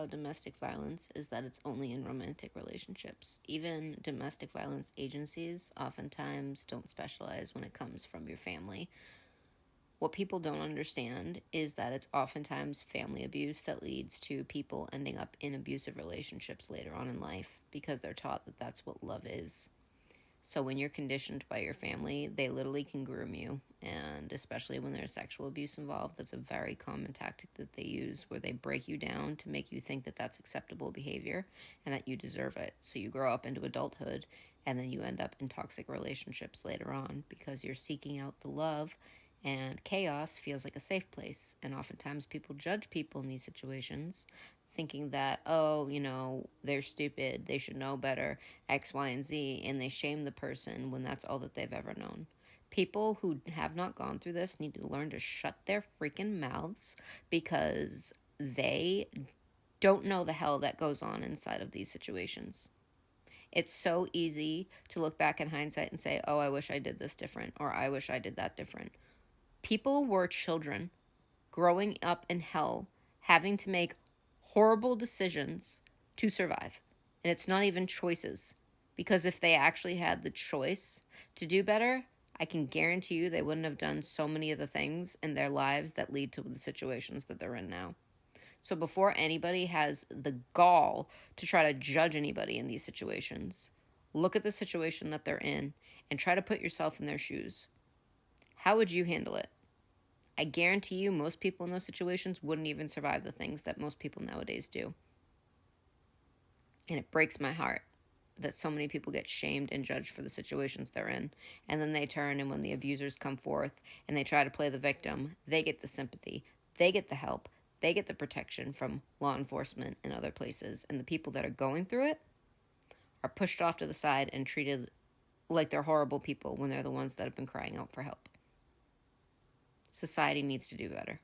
about domestic violence is that it's only in romantic relationships. Even domestic violence agencies oftentimes don't specialize when it comes from your family. What people don't understand is that it's oftentimes family abuse that leads to people ending up in abusive relationships later on in life because they're taught that that's what love is. So when you're conditioned by your family, they literally can groom you. And especially when there's sexual abuse involved, that's a very common tactic that they use where they break you down to make you think that that's acceptable behavior and that you deserve it. So you grow up into adulthood and then you end up in toxic relationships later on because you're seeking out the love, and chaos feels like a safe place. And oftentimes people judge people in these situations thinking that, oh, they're stupid, they should know better, X, Y, and Z, and they shame the person when that's all that they've ever known. People who have not gone through this need to learn to shut their freaking mouths because they don't know the hell that goes on inside of these situations. It's so easy to look back in hindsight and say, oh, I wish I did this different, or I wish I did that different. People were children growing up in hell, having to make horrible decisions to survive. And it's not even choices. Because if they actually had the choice to do better, I can guarantee you they wouldn't have done so many of the things in their lives that lead to the situations that they're in now. So before anybody has the gall to try to judge anybody in these situations, look at the situation that they're in and try to put yourself in their shoes. How would you handle it? I guarantee you most people in those situations wouldn't even survive the things that most people nowadays do. And it breaks my heart that so many people get shamed and judged for the situations they're in. And then they turn, and when the abusers come forth and they try to play the victim, they get the sympathy, they get the help, they get the protection from law enforcement and other places. And the people that are going through it are pushed off to the side and treated like they're horrible people when they're the ones that have been crying out for help. Society needs to do better.